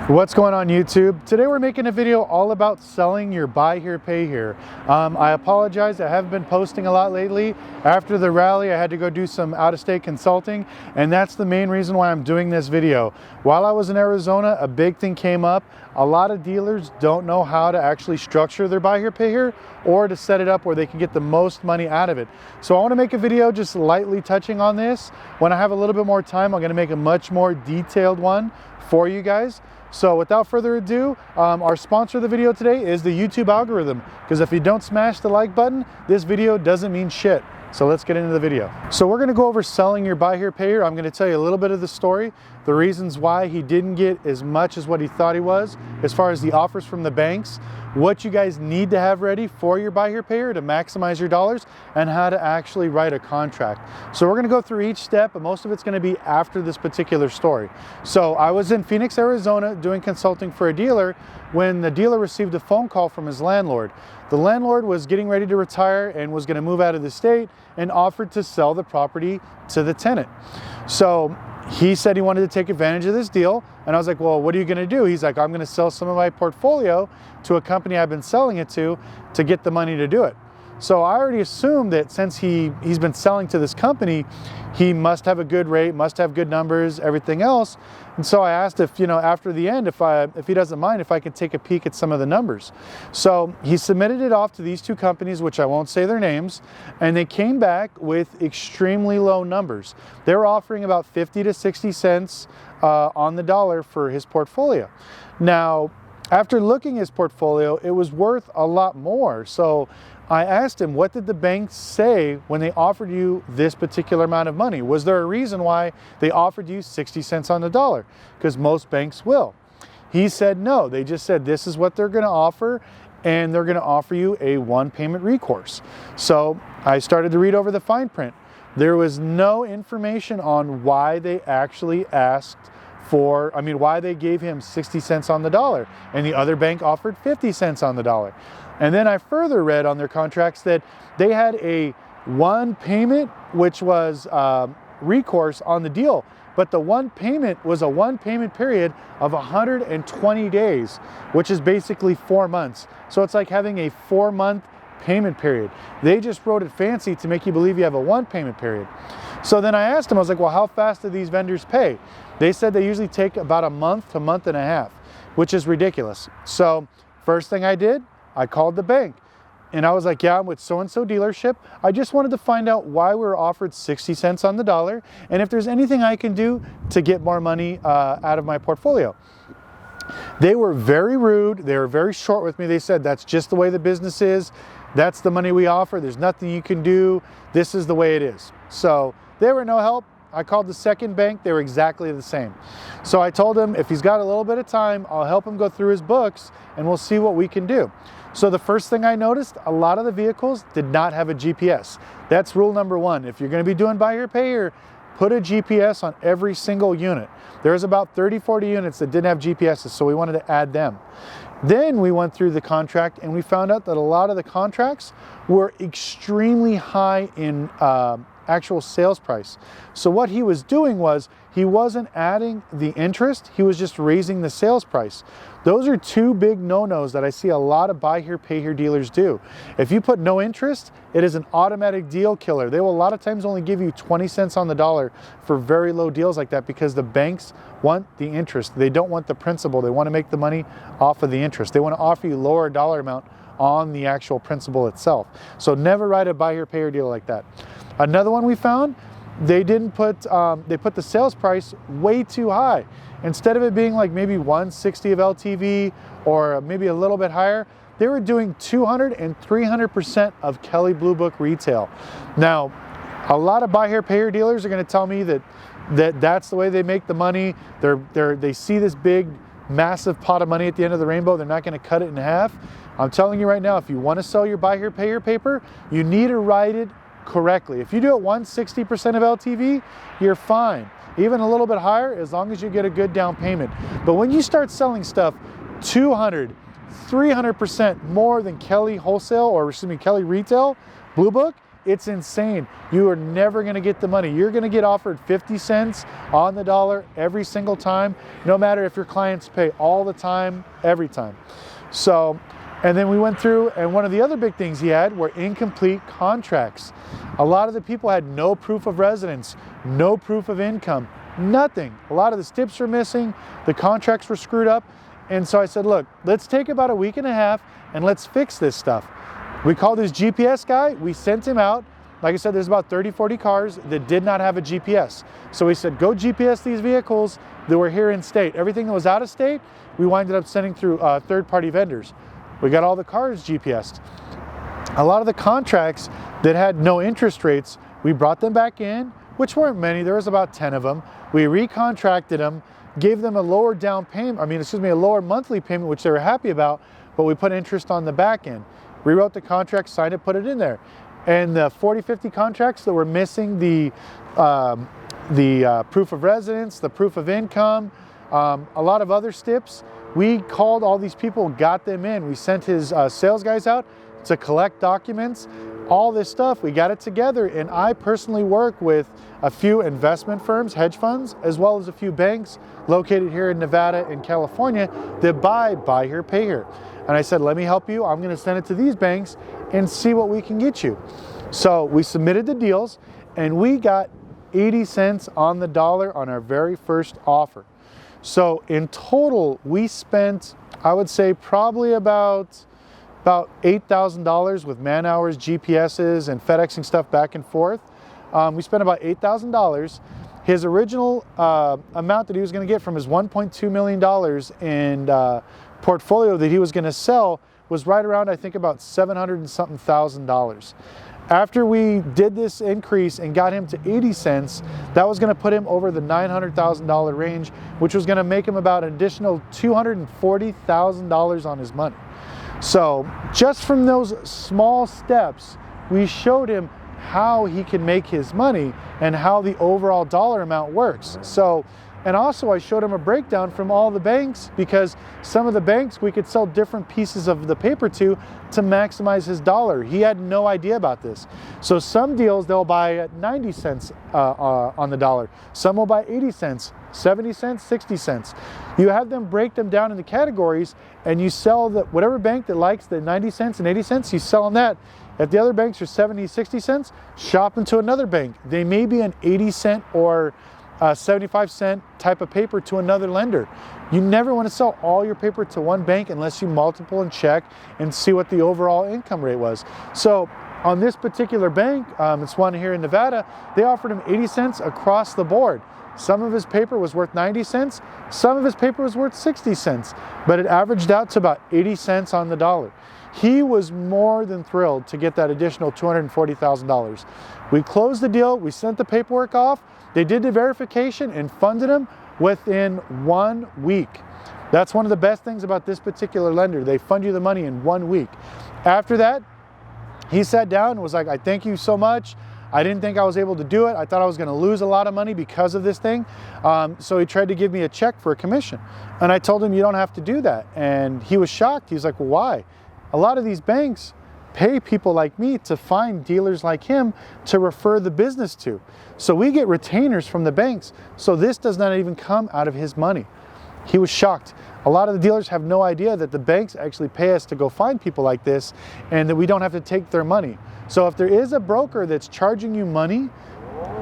What's going on YouTube? Today we're making a video all about selling your buy here, pay here. I apologize, I haven't been posting a lot lately. After the rally, I had to go do some out-of-state consulting, and that's the main reason why I'm doing this video. While I was in Arizona, a big thing came up. A lot of dealers don't know how to actually structure their buy here, pay here, or to set it up where they can get the most money out of it. So I want to make a video just lightly touching on this. When I have a little bit more time, I'm going to make a much more detailed one for you guys. So without further ado, our sponsor of the video today is the YouTube algorithm, because if you don't smash the like button, this video doesn't mean shit. So let's get into the video. So we're going to go over selling your buy here, pay here. I'm going to tell you a little bit of the story, the reasons why he didn't get as much as what he thought he was, as far as the offers from the banks, what you guys need to have ready for your buy here, pay here to maximize your dollars, and how to actually write a contract. So we're going to go through each step, but most of it's going to be after this particular story. So I was in Phoenix, Arizona doing consulting for a dealer when the dealer received a phone call from his landlord. The landlord was getting ready to retire and was going to move out of the state and offered to sell the property to the tenant. So he said he wanted to take advantage of this deal. And I was like, well, what are you going to do? He's like, I'm going to sell some of my portfolio to a company I've been selling it to get the money to do it. So I already assumed that since he's been selling to this company, he must have a good rate, must have good numbers, everything else. And so I asked if, after the end, if he doesn't mind, if I could take a peek at some of the numbers. So he submitted it off to these two companies, which I won't say their names, and they came back with extremely low numbers. They were offering about 50 to 60 cents on the dollar for his portfolio. Now, after looking at his portfolio, it was worth a lot more. So I asked him, what did the banks say when they offered you this particular amount of money? Was there a reason why they offered you 60 cents on the dollar? Because most banks will. He said no, they just said this is what they're going to offer, and they're going to offer you a one payment recourse. So I started to read over the fine print. There was no information on why they actually asked why they gave him 60 cents on the dollar and the other bank offered 50 cents on the dollar. And then I further read on their contracts that they had a one payment, which was recourse on the deal. But the one payment was a one payment period of 120 days, which is basically 4 months. So it's like having a 4-month payment period. They just wrote it fancy to make you believe you have a one payment period. So then I asked them, I was like, well, how fast do these vendors pay? They said they usually take about a month to month and a half, which is ridiculous. So first thing I did, I called the bank and I was like, yeah, I'm with so-and-so dealership. I just wanted to find out why we were offered 60 cents on the dollar and if there's anything I can do to get more money out of my portfolio. They were very rude. They were very short with me. They said, that's just the way the business is. That's the money we offer. There's nothing you can do. This is the way it is. So they were no help. I called the second bank. They were exactly the same. So I told him if he's got a little bit of time, I'll help him go through his books and we'll see what we can do. So the first thing I noticed, a lot of the vehicles did not have a GPS. That's rule number one. If you're going to be doing buy here, pay here, put a GPS on every single unit. There's about 30, 40 units that didn't have GPSs, so we wanted to add them. Then we went through the contract and we found out that a lot of the contracts were extremely high in actual sales price. So what he was doing was he wasn't adding the interest, he was just raising the sales price. Those are two big no-nos that I see a lot of buy here, pay here dealers do. If you put no interest, it is an automatic deal killer. They will a lot of times only give you 20 cents on the dollar for very low deals like that because the banks want the interest. They don't want the principal. They want to make the money off of the interest. They want to offer you lower dollar amount on the actual principal itself. So never write a buy here, pay here deal like that. Another one we found, they put the sales price way too high. Instead of it being like maybe 160 of LTV or maybe a little bit higher, they were doing 200 and 300% of Kelley Blue Book retail. Now, a lot of buy here, pay here dealers are going to tell me that's the way they make the money. They see this big, massive pot of money at the end of the rainbow. They're not going to cut it in half. I'm telling you right now, if you want to sell your buy here, pay here paper, you need to write it correctly. If you do it 160% of LTV, you're fine. Even a little bit higher, as long as you get a good down payment. But when you start selling stuff 200, 300% more than Kelley wholesale, or excuse me, Kelley retail, Blue Book, it's insane. You are never gonna get the money. You're gonna get offered 50 cents on the dollar every single time, no matter if your clients pay all the time, every time. So, and then we went through, and one of the other big things he had were incomplete contracts. A lot of the people had no proof of residence, no proof of income, nothing. A lot of the steps were missing, the contracts were screwed up. And so I said, look, let's take about a week and a half and let's fix this stuff. We called his GPS guy, we sent him out. Like I said, there's about 30, 40 cars that did not have a GPS. So we said, go GPS these vehicles that were here in state. Everything that was out of state, we winded up sending through third-party vendors. We got all the cars GPSed. A lot of the contracts that had no interest rates, we brought them back in, which weren't many, there was about 10 of them. We recontracted them, gave them a lower down payment, a lower monthly payment, which they were happy about, but we put interest on the back end. Rewrote the contract, signed it, put it in there. And the 40, 50 contracts that were missing the proof of residence, the proof of income, a lot of other steps, we called all these people, got them in. We sent his sales guys out to collect documents, all this stuff, we got it together. And I personally work with a few investment firms, hedge funds, as well as a few banks located here in Nevada and California that buy here, pay here. And I said, let me help you. I'm gonna send it to these banks and see what we can get you. So we submitted the deals and we got 80 cents on the dollar on our very first offer. So in total, we spent, I would say probably about $8,000 with man hours, GPSs, and FedExing stuff back and forth. We spent about $8,000. His original amount that he was gonna get from his $1.2 million in portfolio that he was gonna sell was right around, I think, about $700 and something thousand. After we did this increase and got him to 80 cents, that was gonna put him over the $900,000 range, which was gonna make him about an additional $240,000 on his money. So just from those small steps, we showed him how he can make his money and how the overall dollar amount works. So, and also I showed him a breakdown from all the banks, because some of the banks we could sell different pieces of the paper to maximize his dollar. He had no idea about this. So some deals they'll buy at 90 cents on the dollar. Some will buy 80 cents, 70 cents, 60 cents. You have them break them down into categories and you sell whatever bank that likes the 90 cents and 80 cents, you sell on that. If the other banks are 70, 60 cents, shop into another bank. They may be an 80 cent or 75 cent type of paper to another lender. You never want to sell all your paper to one bank unless you multiple and check and see what the overall income rate was. So on this particular bank, it's one here in Nevada, they offered him 80 cents across the board. Some of his paper was worth 90 cents, some of his paper was worth 60 cents, but it averaged out to about 80 cents on the dollar. He was more than thrilled to get that additional $240,000. We closed the deal, we sent the paperwork off, they did the verification and funded him within 1 week. That's one of the best things about this particular lender. They fund you the money in 1 week. After that, he sat down and was like, I thank you so much. I didn't think I was able to do it. I thought I was gonna lose a lot of money because of this thing. So he tried to give me a check for a commission. And I told him, you don't have to do that. And he was shocked. He was like, well, why? A lot of these banks pay people like me to find dealers like him to refer the business to. So we get retainers from the banks. So this does not even come out of his money. He was shocked. A lot of the dealers have no idea that the banks actually pay us to go find people like this and that we don't have to take their money. So if there is a broker that's charging you money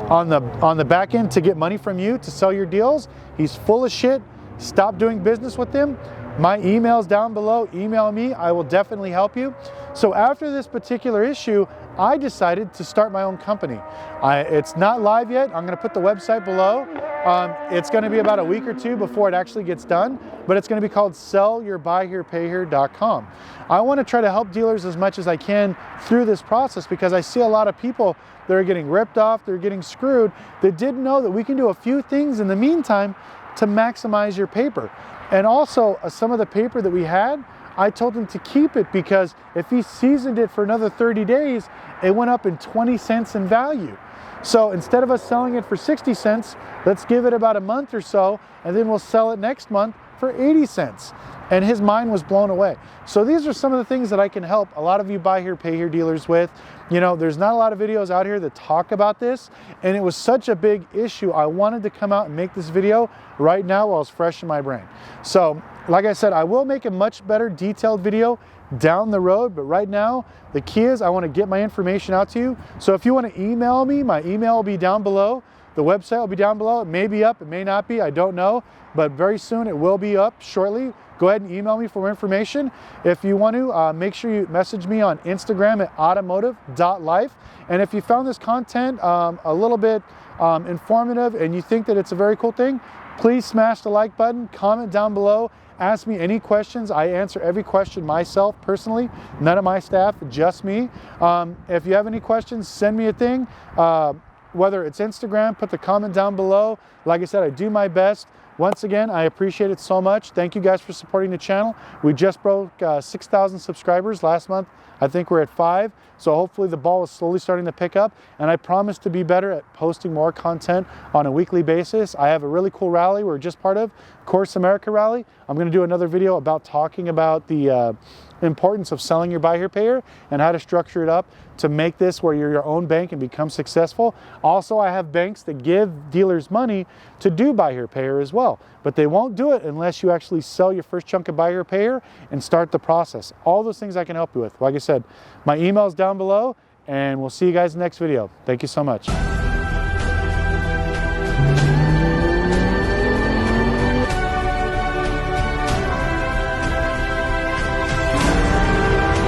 on the back end to get money from you to sell your deals, he's full of shit. Stop doing business with them. My email's down below, email me, I will definitely help you. So after this particular issue, I decided to start my own company. It's not live yet, I'm gonna put the website below. It's gonna be about a week or two before it actually gets done, but it's gonna be called sellyourbuyherepayhere.com. I wanna try to help dealers as much as I can through this process because I see a lot of people that are getting ripped off, they're getting screwed, that didn't know that we can do a few things in the meantime to maximize your paper. And also some of the paper that we had, I told him to keep it because if he seasoned it for another 30 days, it went up in 20 cents in value. So instead of us selling it for 60 cents, let's give it about a month or so, and then we'll sell it next month for 80 cents. and his mind was blown away. So these are some of the things that I can help a lot of you buy here, pay here dealers with. You know, there's not a lot of videos out here that talk about this, and it was such a big issue. I wanted to come out and make this video right now while it's fresh in my brain. So like I said, I will make a much better detailed video down the road, but right now the key is I want to get my information out to you. So if you want to email me, my email will be down below. The website will be down below. It may be up, it may not be, I don't know, but very soon it will be up shortly. Go ahead and email me for more information. If you want to, make sure you message me on Instagram at automotive.life. And if you found this content a little bit informative and you think that it's a very cool thing, please smash the like button, comment down below, ask me any questions. I answer every question myself personally, none of my staff, just me. If you have any questions, send me a thing. Whether it's Instagram, put the comment down below. Like I said, I do my best. Once again, I appreciate it so much. Thank you guys for supporting the channel. We just broke 6,000 subscribers last month. I think we're at 5. So hopefully the ball is slowly starting to pick up, and I promise to be better at posting more content on a weekly basis. I have a really cool rally we're just part of, Course America Rally. I'm going to do another video about talking about the importance of selling your buy here, pay here, and how to structure it up to make this where you're your own bank and become successful. Also, I have banks that give dealers money to do buy here, pay here as well, but they won't do it unless you actually sell your first chunk of buy here, pay here and start the process. All those things I can help you with. Like I said, my email is down below, and we'll see you guys in the next video. Thank you so much.